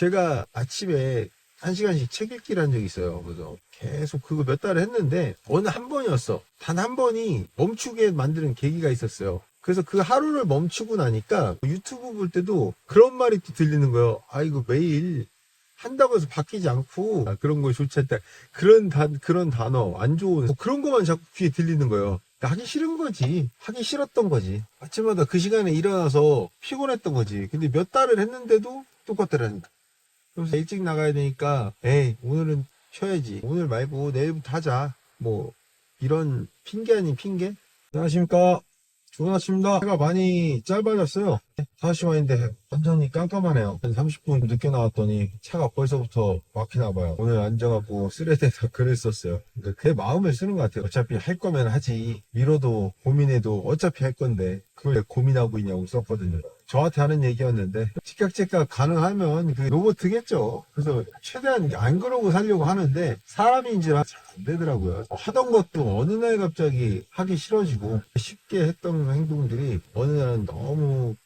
제가 아침에 1시간씩 책 읽기를 한 적이 있어요. 그래서 계속 그거 몇 달을 했는데 어느 한 번이었어. 단 한 번이 멈추게 만드는 계기가 있었어요. 그래서 그 하루를 멈추고 나니까 유튜브 볼 때도 그런 말이 또 들리는 거예요. 아, 이거 매일 한다고 해서 바뀌지 않고 그런 거 좋지 않다. 그런 단어 안 좋은 그런 것만 자꾸 귀에 들리는 거예요. 그러니까 하기 싫은 거지. 하기 싫었던 거지. 아침마다 그 시간에 일어나서 피곤했던 거지. 근데 몇 달을 했는데도 똑같더라니까. 그래서 일찍 나가야 되니까 에이 오늘은 쉬어야지. 오늘 말고 내일부터 하자. 뭐 이런 핑계 아닌 핑계? 안녕하십니까. 좋은 아침입니다. 해가 많이 짧아졌어요. 5시 반인데 완전히 깜깜하네요. 한 30분 늦게 나왔더니 차가 벌써부터 막히나 봐요. 오늘 앉아갖고 쓰레기에다 글을 썼어요. 그러니까 그 마음을 쓰는 것 같아요. 어차피 할 거면 하지. 미뤄도 고민해도 어차피 할 건데 그걸 왜 고민하고 있냐고 썼거든요. 저한테 하는 얘기였는데 즉각 가능하면 그 로봇겠죠. 그래서 최대한 안 그러고 살려고 하는데 사람인지라 잘 안 되더라고요. 하던 것도 어느 날 갑자기 하기 싫어지고 쉽게 했던 행동들이 어느 날은 너무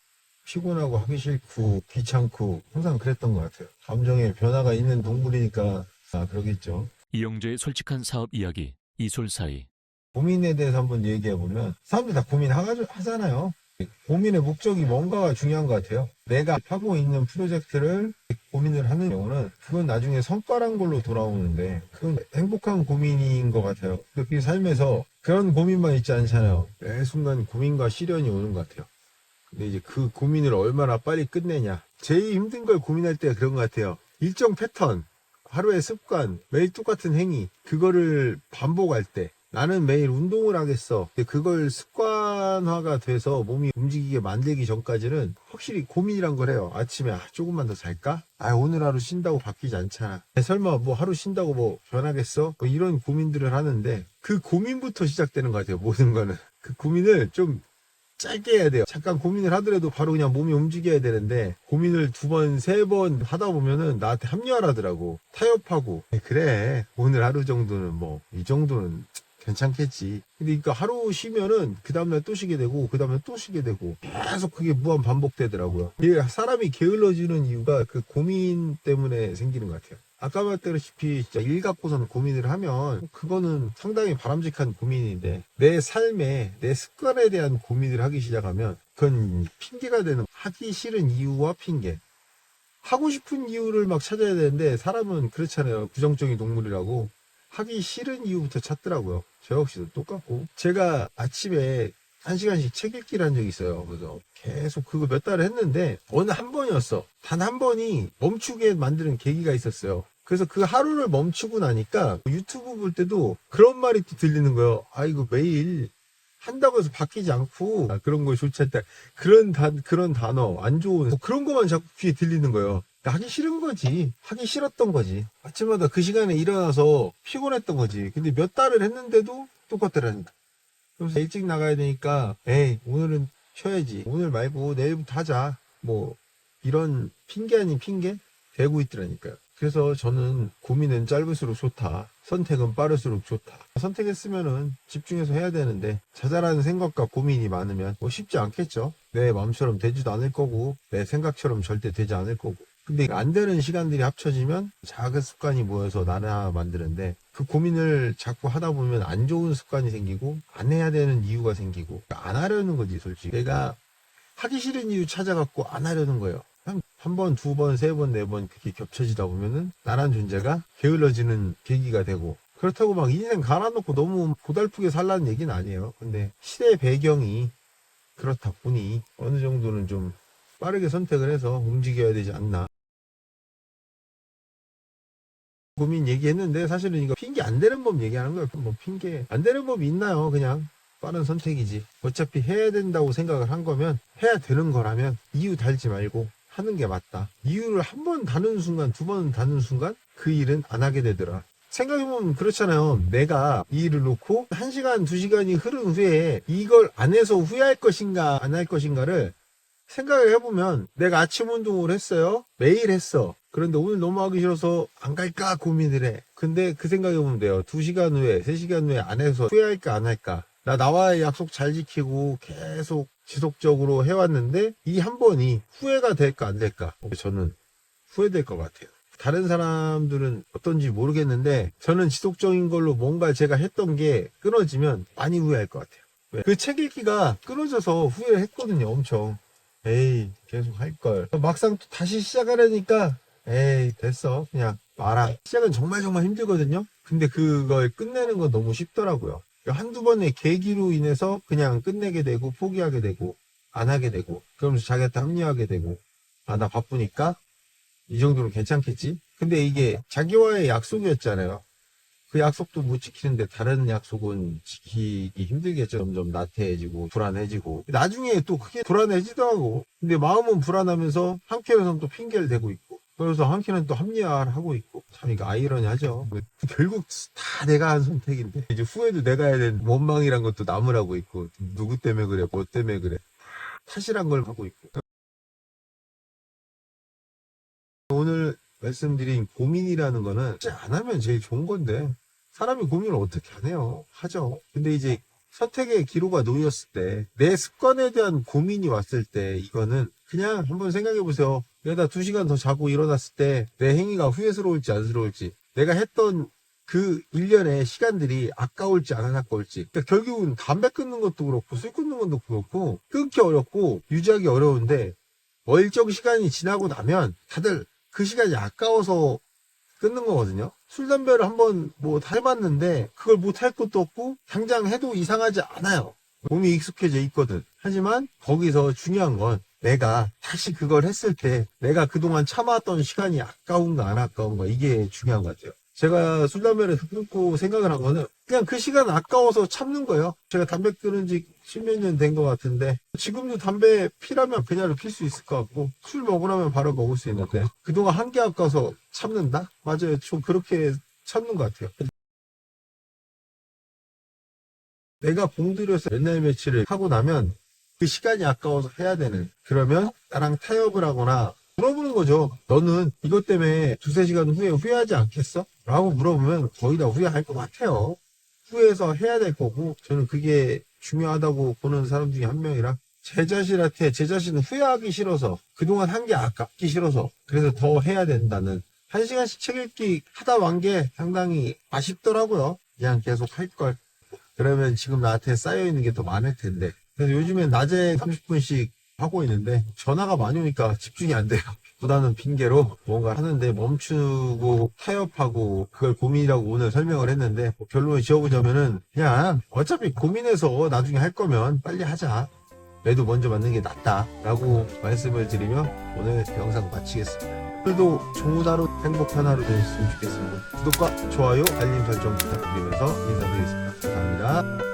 피곤하고 하기 싫고 귀찮고 항상 그랬던 것 같아요. 감정의 변화가 있는 동물이니까 그러겠죠. 이영재의 솔직한 사업 이야기 이솔사이. 고민에 대해서 한번 얘기해 보면 사람들이 다 고민하잖아요. 고민의 목적이 뭔가가 중요한 것 같아요. 내가 하고 있는 프로젝트를 고민을 하는 경우는 그건 나중에 성과란 걸로 돌아오는데 그건 행복한 고민인 것 같아요. 그렇게 삶에서 그런 고민만 있지 않잖아요. 매 순간 고민과 시련이 오는 것 같아요. 근데 이제 그 고민을 얼마나 빨리 끝내냐. 제일 힘든 걸 고민할 때가 그런 것 같아요. 일정 패턴, 하루의 습관, 매일 똑같은 행위, 그거를 반복할 때 나는 매일 운동을 하겠어. 근데 그걸 습관화가 돼서 몸이 움직이게 만들기 전까지는 확실히 고민이란 걸 해요. 아침에 조금만 더 잘까? 오늘 하루 쉰다고 바뀌지 않잖아. 설마 뭐 하루 쉰다고 뭐 변하겠어? 뭐 이런 고민들을 하는데 그 고민부터 시작되는 것 같아요. 모든 거는. 그 고민을 좀 짧게 해야 돼요. 잠깐 고민을 하더라도 바로 그냥 몸이 움직여야 되는데 고민을 2번, 3번 하다 보면은 나한테 합리화하더라고. 타협하고 그래 오늘 하루 정도는 뭐 이 정도는 괜찮겠지. 근데 그러니까 하루 쉬면은 그 다음날 또 쉬게 되고 그 다음날 또 쉬게 되고 계속 그게 무한 반복되더라고요. 이게 사람이 게을러지는 이유가 그 고민 때문에 생기는 것 같아요. 아까 말했다시피 진짜 일 갖고서는 고민을 하면 그거는 상당히 바람직한 고민인데 내 삶에 내 습관에 대한 고민을 하기 시작하면 그건 핑계가 되는 하기 싫은 이유와 핑계. 하고 싶은 이유를 막 찾아야 되는데 사람은 그렇잖아요. 부정적인 동물이라고. 하기 싫은 이유부터 찾더라고요. 저 역시도 똑같고. 제가 아침에 1시간씩 책 읽기를 한 적이 있어요. 그래서 계속 그거 몇 달을 했는데 어느 한 번이었어. 단 한 번이 멈추게 만드는 계기가 있었어요. 그래서 그 하루를 멈추고 나니까 유튜브 볼 때도 그런 말이 또 들리는 거예요. 아, 이거 매일 한다고 해서 바뀌지 않고 그런 거 좋지 않다. 그런 단어 안 좋은 그런 것만 자꾸 귀에 들리는 거예요. 그러니까 하기 싫은 거지. 하기 싫었던 거지. 아침마다 그 시간에 일어나서 피곤했던 거지. 근데 몇 달을 했는데도 똑같더라니까. 그래서 일찍 나가야 되니까 에이 오늘은 쉬어야지. 오늘 말고 내일부터 하자. 뭐 이런 핑계 아닌 핑계 대고 있더라니까요. 그래서 저는 고민은 짧을수록 좋다. 선택은 빠를수록 좋다. 선택했으면은 집중해서 해야 되는데 자잘한 생각과 고민이 많으면 뭐 쉽지 않겠죠. 내 마음처럼 되지도 않을 거고 내 생각처럼 절대 되지 않을 거고. 근데 안 되는 시간들이 합쳐지면 작은 습관이 모여서 나나 만드는데 그 고민을 자꾸 하다 보면 안 좋은 습관이 생기고 안 해야 되는 이유가 생기고 안 하려는 거지 솔직히. 내가 하기 싫은 이유 찾아갖고 안 하려는 거예요. 한 번, 2번, 3번, 4번 그렇게 겹쳐지다 보면은 나란 존재가 게을러지는 계기가 되고 그렇다고 막 인생 갈아놓고 너무 고달프게 살라는 얘기는 아니에요. 근데 시대 배경이 그렇다 보니 어느 정도는 좀 빠르게 선택을 해서 움직여야 되지 않나. 고민 얘기했는데 사실은 이거 핑계 안 되는 법 얘기하는 거예요. 뭐 핑계 안 되는 법이 있나요? 그냥 빠른 선택이지. 어차피 해야 된다고 생각을 한 거면 해야 되는 거라면 이유 달지 말고 하는 게 맞다. 이유를 한 번 다는 순간, 2번 다는 순간 그 일은 안 하게 되더라. 생각해보면 그렇잖아요. 내가 이 일을 놓고 1시간, 2시간이 흐른 후에 이걸 안 해서 후회할 것인가 안 할 것인가를 생각을 해보면 내가 아침 운동을 했어요. 매일 했어. 그런데 오늘 너무 하기 싫어서 안 갈까 고민을 해. 근데 그 생각해보면 돼요. 2시간 후에, 3시간 후에 안 해서 후회할까 안 할까. 나와의 약속 잘 지키고 계속 지속적으로 해왔는데 이 한 번이 후회가 될까 안 될까. 저는 후회될 것 같아요. 다른 사람들은 어떤지 모르겠는데 저는 지속적인 걸로 뭔가 제가 했던 게 끊어지면 많이 후회할 것 같아요. 그 책 읽기가 끊어져서 후회를 했거든요. 엄청. 에이 계속 할걸. 막상 또 다시 시작하려니까 에이 됐어 그냥 마라. 시작은 정말 힘들거든요. 근데 그걸 끝내는 건 너무 쉽더라고요. 한두 번의 계기로 인해서 그냥 끝내게 되고 포기하게 되고 안 하게 되고 그러면서 자기한테 합리화하게 되고 아 나 바쁘니까 이 정도는 괜찮겠지. 근데 이게 자기와의 약속이었잖아요. 그 약속도 못 지키는데 다른 약속은 지키기 힘들겠죠. 점점 나태해지고 불안해지고 나중에 또 그게 불안해지더라고. 근데 마음은 불안하면서 한켠에서는 또 핑계를 대고 있고 그래서 한켠은 또 합리화를 하고 있고 참 이거 아이러니하죠. 결국 다 내가 한 선택인데 이제 후회도 내가 해야 되는 원망이란 것도 남으라고 있고 누구 때문에 그래 뭐 때문에 그래 탓이란 걸 하고 있고. 오늘 말씀드린 고민이라는 거는 진짜 안 하면 제일 좋은 건데 사람이 고민을 어떻게 안 해요? 하죠. 근데 이제 선택의 기로가 놓였을 때 내 습관에 대한 고민이 왔을 때 이거는 그냥 한번 생각해 보세요. 내가 2시간 더 자고 일어났을 때 내 행위가 후회스러울지 안스러울지 내가 했던 그 일련의 시간들이 아까울지 안 아까울지. 그러니까 결국은 담배 끊는 것도 그렇고 술 끊는 것도 그렇고 끊기 어렵고 유지하기 어려운데 일정 시간이 지나고 나면 다들 그 시간이 아까워서 끊는 거거든요. 술, 담배를 한번 다 해봤는데 그걸 못할 것도 없고 당장 해도 이상하지 않아요. 몸이 익숙해져 있거든. 하지만 거기서 중요한 건 내가 다시 그걸 했을 때 내가 그동안 참아왔던 시간이 아까운가 안 아까운가 이게 중요한 것 같아요. 제가 술, 담배를 끊고 생각을 한 거는 그냥 그 시간 아까워서 참는 거예요. 제가 담배 끊은 지 10몇 년 된 것 같은데 지금도 담배 피라면 그냥을 필 수 있을 것 같고 술 먹으라면 바로 먹을 수 있는데 그동안 한 개 아까워서 참는다? 맞아요. 좀 그렇게 참는 것 같아요. 내가 공들여서 몇 날 며칠을 하고 나면 그 시간이 아까워서 해야 되는 그러면 나랑 타협을 하거나 물어보는 거죠. 너는 이것 때문에 2-3시간 후에 후회하지 않겠어? 라고 물어보면 거의 다 후회할 것 같아요. 후회해서 해야 될 거고 저는 그게 중요하다고 보는 사람 중에 한 명이라 제 자신한테 제 자신은 후회하기 싫어서 그동안 한 게 아깝기 싫어서 그래서 더 해야 된다는 1시간씩 책 읽기 하다 완 게 상당히 아쉽더라고요. 그냥 계속 할 걸. 그러면 지금 나한테 쌓여있는 게 더 많을 텐데. 그래서 요즘엔 낮에 30분씩 하고 있는데 전화가 많이 오니까 집중이 안 돼요. 보다는 핑계로 뭔가 하는데 멈추고 타협하고 그걸 고민이라고 오늘 설명을 했는데 결론을 지어보자면은 그냥 어차피 고민해서 나중에 할 거면 빨리 하자. 매도 먼저 맞는 게 낫다 라고 말씀을 드리며 오늘 영상 마치겠습니다. 오늘도 좋은 하루 행복한 하루 되셨으면 좋겠습니다. 구독과 좋아요 알림 설정 부탁드리면서 인사드리겠습니다. 감사합니다.